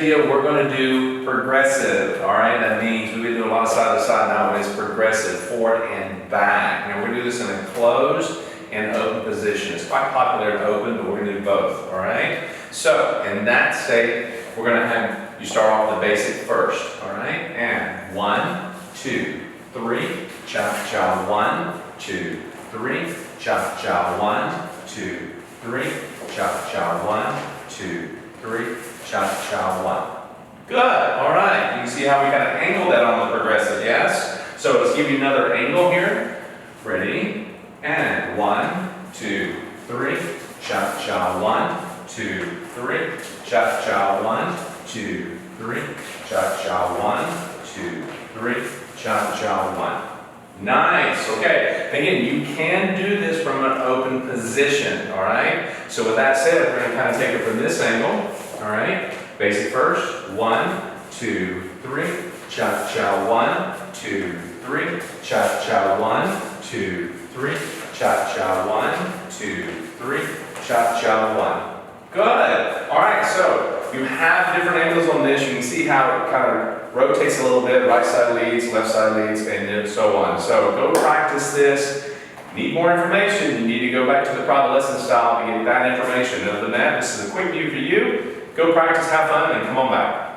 video, we're going to do progressive. All right, that means we've been doing a lot of side to side. Now it's progressive, forward and back. Now we're going to do this in a closed and open position. It's quite popular in open, but we're going to do both. All right. So in that state, we're going to have you start off the basic first. All right, and 1, 2, 3, cha cha. 1, 2, 3, cha cha. 1, 2, 3, cha cha. 1, 2, 3, cha cha. 1. Good. All right. You can see how we kind of angled that on the progressive. Yes. So let's give you another angle here. Ready? And 1, 2, 3, cha cha. 1, 2, 3, cha cha. 1, 2, 3, cha cha. 1, 2, 3, cha cha. 1. Nice. Okay. Again, you can do this from an open position. All right. So with that said, we're going to kind of take it from this angle. All right. Basic first. 1, 2, 3, cha cha. 1, 2, 3, cha cha. 1, 2, 3, cha cha. 1, 2, 3, cha cha. 1. Good. All right. So you have different angles on this. You can see how it kind of rotates a little bit. Right side leads, left side leads, and so on. So go practice this. Need more information? You need to go back to the private lesson style to get that information. Other than that, this is a quick view for you. Go practice, have fun, and come on back.